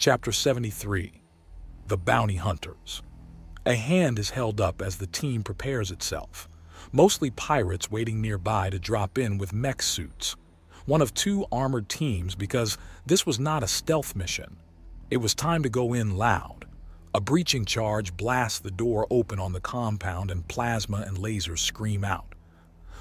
Chapter 73. The Bounty Hunters. A hand is held up as the team prepares itself, mostly pirates waiting nearby to drop in with mech suits. One of two armored teams because this was not a stealth mission. It was time to go in loud. A breaching charge blasts the door open on the compound and plasma and lasers scream out.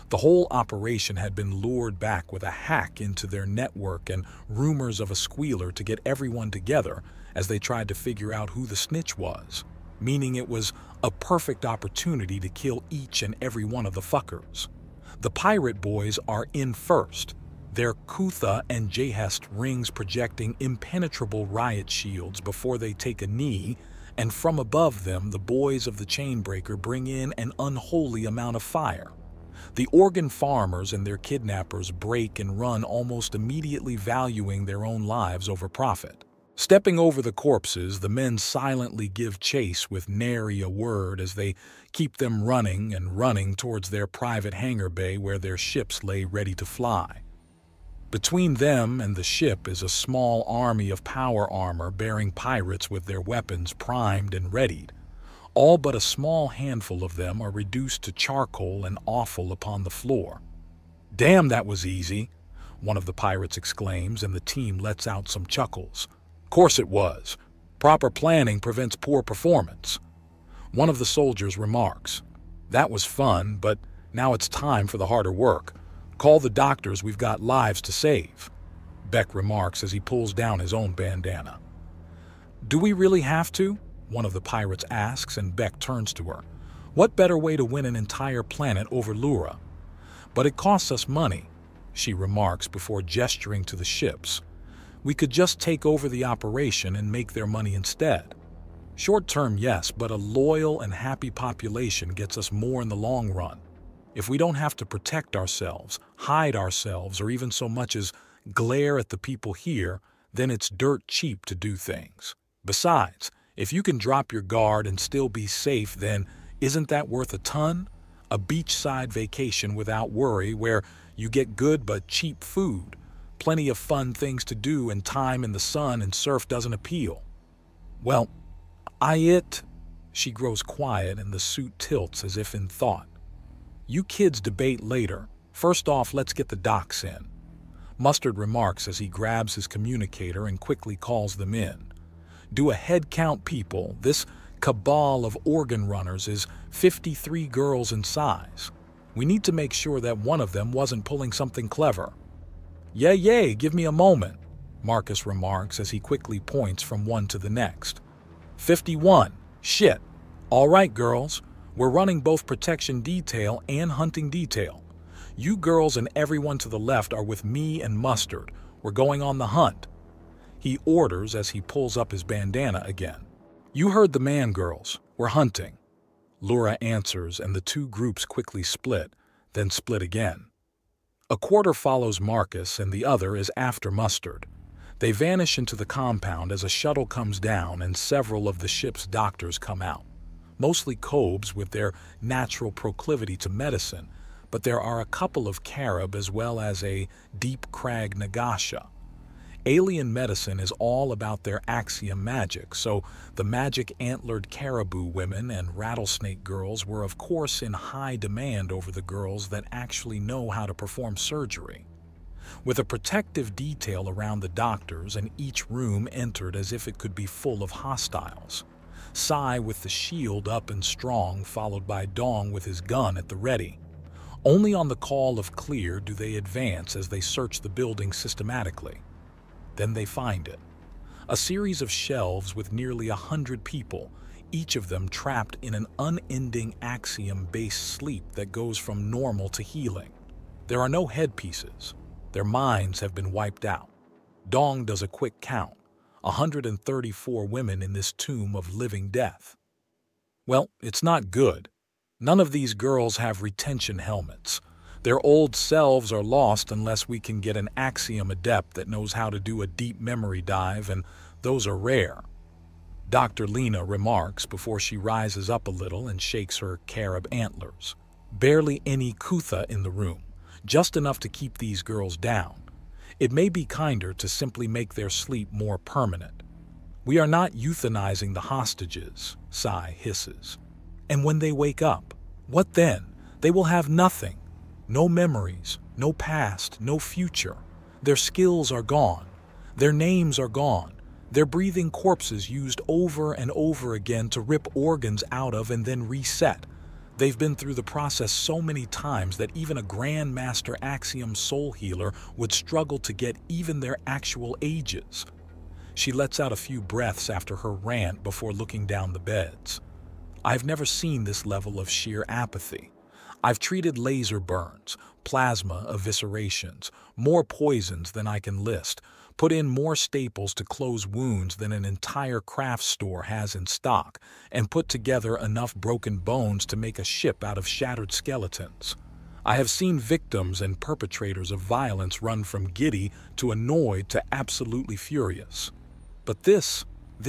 The whole operation had been lured back with a hack into their network and rumors of a squealer to get everyone together as they tried to figure out who the snitch was, meaning it was a perfect opportunity to kill each and every one of the fuckers. The pirate boys are in first, their Kutha and Jehest rings projecting impenetrable riot shields before they take a knee, and from above them the boys of the Chainbreaker bring in an unholy amount of fire. The organ farmers and their kidnappers break and run almost immediately, valuing their own lives over profit. Stepping over the corpses, the men silently give chase with nary a word as they keep them running and running towards their private hangar bay where their ships lay ready to fly. Between them and the ship is a small army of power armor bearing pirates with their weapons primed and readied. All but a small handful of them are reduced to charcoal and offal upon the floor. "Damn, that was easy," one of the pirates exclaims, and the team lets out some chuckles. "Course it was. Proper planning prevents poor performance." One of the soldiers remarks, "That was fun, but now it's time for the harder work. Call the doctors, we've got lives to save," Beck remarks as he pulls down his own bandana. "Do we really have to?" one of the pirates asks, and Beck turns to her. "What better way to win an entire planet over Lura?" "But it costs us money," she remarks before gesturing to the ships. "We could just take over the operation and make their money instead." "Short term, yes, but a loyal and happy population gets us more in the long run. If we don't have to protect ourselves, hide ourselves, or even so much as glare at the people here, then it's dirt cheap to do things. Besides, if you can drop your guard and still be safe, then isn't that worth a ton? A beachside vacation without worry where you get good but cheap food, plenty of fun things to do, and time in the sun and surf doesn't appeal." "Well, She grows quiet and the suit tilts as if in thought. "You kids debate later. First off, let's get the docs in." Mustard remarks as he grabs his communicator and quickly calls them in. "Do a head count, people. This cabal of organ runners is 53 girls in size. We need to make sure that one of them wasn't pulling something clever." Yay, give me a moment," Marcus remarks as he quickly points from one to the next. 51. Shit. All right, girls. We're running both protection detail and hunting detail. You girls and everyone to the left are with me and Mustard. We're going on the hunt," he orders as he pulls up his bandana again. "You heard the man, girls. We're hunting." Lura answers, and the two groups quickly split, then split again. A quarter follows Marcus, and the other is after Mustard. They vanish into the compound as a shuttle comes down and several of the ship's doctors come out. Mostly Cobes with their natural proclivity to medicine, but there are a couple of Carib as well as a Deep Crag Nagasha. Alien medicine is all about their axiom magic, so the magic antlered caribou women and rattlesnake girls were of course in high demand over the girls that actually know how to perform surgery. With a protective detail around the doctors and each room entered as if it could be full of hostiles. Sai with the shield up and strong, followed by Dong with his gun at the ready. Only on the call of clear do they advance as they search the building systematically. Then they find it. A series of shelves with nearly 100 people, each of them trapped in an unending axiom-based sleep that goes from normal to healing. There are no headpieces. Their minds have been wiped out. Dong does a quick count. 134 women in this tomb of living death. Well, it's not good. None of these girls have retention helmets. Their old selves are lost unless we can get an axiom adept that knows how to do a deep memory dive, and those are rare. Dr. Lena remarks before she rises up a little and shakes her Carib antlers. Barely any Kutha in the room, just enough to keep these girls down. It may be kinder to simply make their sleep more permanent. We are not euthanizing the hostages, Sai hisses. And when they wake up, what then? They will have nothing. No memories, no past, no future. Their skills are gone. Their names are gone. They're breathing corpses used over and over again to rip organs out of and then reset. They've been through the process so many times that even a Grandmaster Axiom soul healer would struggle to get even their actual ages. She lets out a few breaths after her rant before looking down the beds. I've never seen this level of sheer apathy. I've treated laser burns, plasma eviscerations, more poisons than I can list, put in more staples to close wounds than an entire craft store has in stock, and put together enough broken bones to make a ship out of shattered skeletons. I have seen victims and perpetrators of violence run from giddy to annoyed to absolutely furious. But this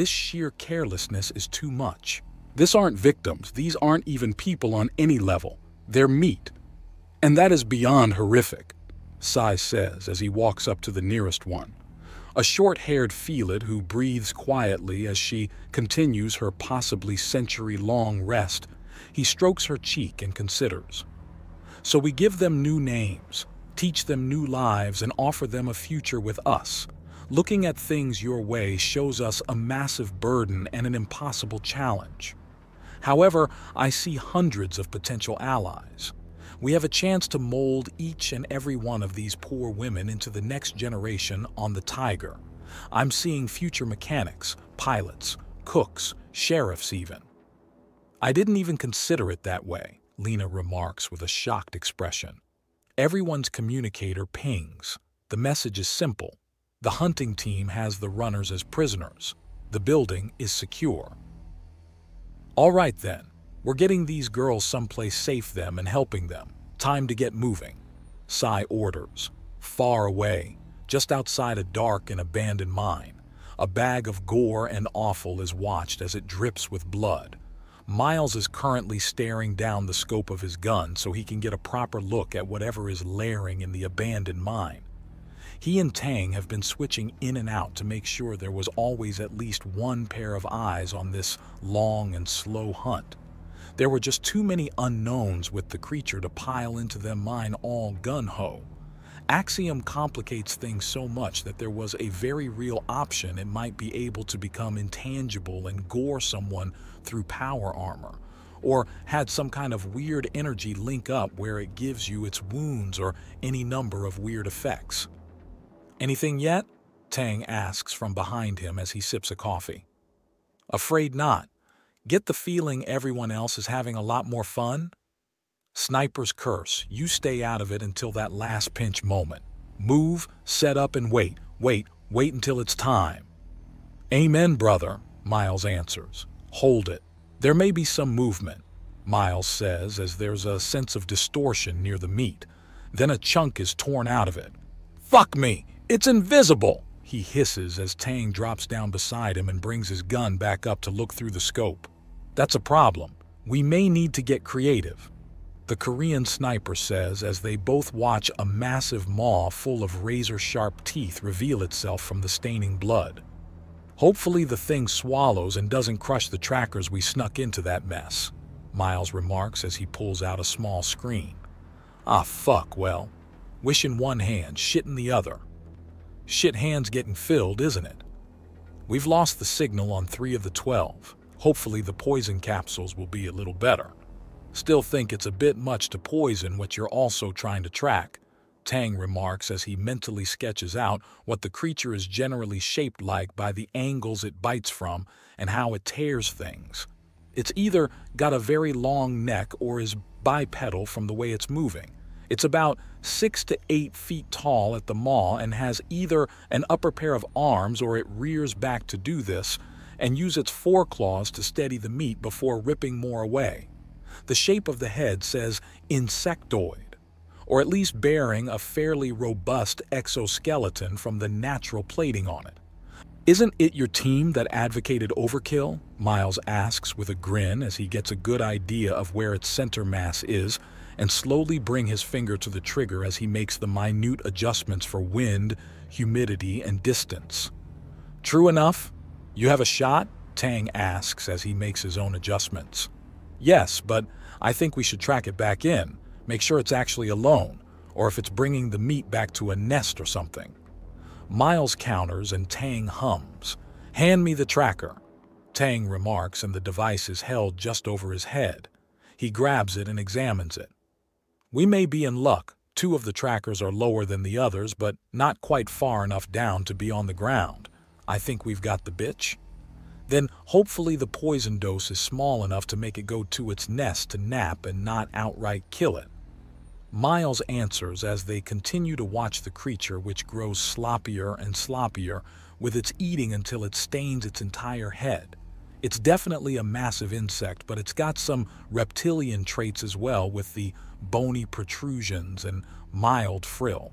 sheer carelessness is too much. These aren't victims, these aren't even people on any level. They're meat. And that is beyond horrific, Sai says as he walks up to the nearest one. A short-haired Felid who breathes quietly as she continues her possibly century-long rest. He strokes her cheek and considers. So we give them new names, teach them new lives, and offer them a future with us. Looking at things your way shows us a massive burden and an impossible challenge. However, I see hundreds of potential allies. We have a chance to mold each and every one of these poor women into the next generation on the Tiger. I'm seeing future mechanics, pilots, cooks, sheriffs even. I didn't even consider it that way, Lena remarks with a shocked expression. Everyone's communicator pings. The message is simple. The hunting team has the runners as prisoners. The building is secure. All right then. We're getting these girls someplace safe them and helping them. Time to get moving. Sai orders. Far away, just outside a dark and abandoned mine. A bag of gore and offal is watched as it drips with blood. Miles is currently staring down the scope of his gun so he can get a proper look at whatever is lairing in the abandoned mine. He and Tang have been switching in and out to make sure there was always at least one pair of eyes on this long and slow hunt. There were just too many unknowns with the creature to pile into them mine all gun-ho. Axiom complicates things so much that there was a very real option it might be able to become intangible and gore someone through power armor, or had some kind of weird energy link up where it gives you its wounds or any number of weird effects. Anything yet? Tang asks from behind him as he sips a coffee. Afraid not. Get the feeling everyone else is having a lot more fun? Sniper's curse. You stay out of it until that last pinch moment. Move, set up, and wait. Wait until it's time. Amen, brother, Miles answers. Hold it. There may be some movement, Miles says as there's a sense of distortion near the meat. Then a chunk is torn out of it. Fuck me! It's invisible! He hisses as Tang drops down beside him and brings his gun back up to look through the scope. That's a problem. We may need to get creative, the Korean sniper says as they both watch a massive maw full of razor-sharp teeth reveal itself from the staining blood. Hopefully the thing swallows and doesn't crush the trackers we snuck into that mess, Miles remarks as he pulls out a small screen. Ah fuck, well, wish in one hand, shit in the other. Shit hand's getting filled, isn't it? We've lost the signal on 3 of the 12. Hopefully the poison capsules will be a little better. Still think it's a bit much to poison what you're also trying to track, Tang remarks as he mentally sketches out what the creature is generally shaped like by the angles it bites from and how it tears things. It's either got a very long neck or is bipedal from the way it's moving. It's about 6 to 8 feet tall at the maw and has either an upper pair of arms or it rears back to do this and use its foreclaws to steady the meat before ripping more away. The shape of the head says insectoid, or at least bearing a fairly robust exoskeleton from the natural plating on it. Isn't it your team that advocated overkill? Miles asks with a grin as he gets a good idea of where its center mass is and slowly brings his finger to the trigger as he makes the minute adjustments for wind, humidity, and distance. True enough, You have a shot? Tang asks as he makes his own adjustments. Yes, but I think we should track it back in, make sure it's actually alone, or if it's bringing the meat back to a nest or something. Miles counters and Tang hums. Hand me the tracker. Tang remarks, and the device is held just over his head. He grabs it and examines it. We may be in luck. 2 of the trackers are lower than the others, but not quite far enough down to be on the ground. I think we've got the bitch. Then hopefully the poison dose is small enough to make it go to its nest to nap and not outright kill it. Miles answers as they continue to watch the creature, which grows sloppier and sloppier with its eating until it stains its entire head. It's definitely a massive insect, but it's got some reptilian traits as well, with the bony protrusions and mild frill.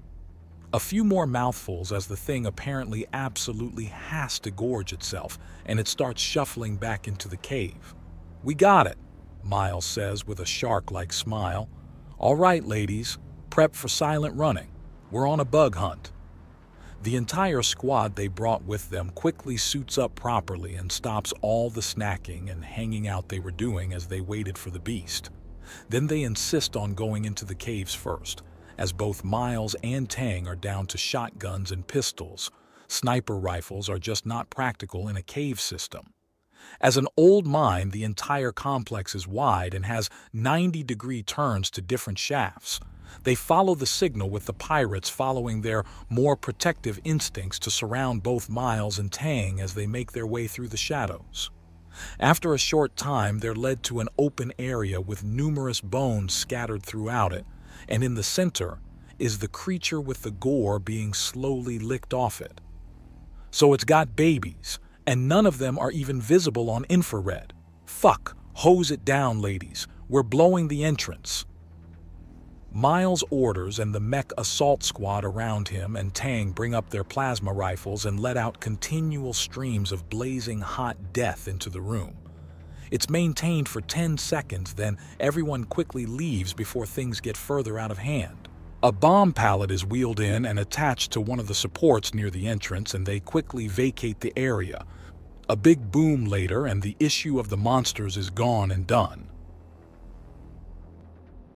A few more mouthfuls as the thing apparently absolutely has to gorge itself, and it starts shuffling back into the cave. We got it, Miles says with a shark-like smile. All right, ladies, prep for silent running. We're on a bug hunt. The entire squad they brought with them quickly suits up properly and stops all the snacking and hanging out they were doing as they waited for the beast. Then they insist on going into the caves first, as both Miles and Tang are down to shotguns and pistols. Sniper rifles are just not practical in a cave system. As an old mine, the entire complex is wide and has 90-degree turns to different shafts. They follow the signal, with the pirates following their more protective instincts to surround both Miles and Tang as they make their way through the shadows. After a short time, they're led to an open area with numerous bones scattered throughout it, and in the center is the creature with the gore being slowly licked off it. So it's got babies, and none of them are even visible on infrared. Fuck, hose it down, ladies. We're blowing the entrance. Miles orders, and the mech assault squad around him and Tang bring up their plasma rifles and let out continual streams of blazing hot death into the room. It's maintained for 10 seconds, then everyone quickly leaves before things get further out of hand. A bomb pallet is wheeled in and attached to one of the supports near the entrance, and they quickly vacate the area. A big boom later, and the issue of the monsters is gone and done.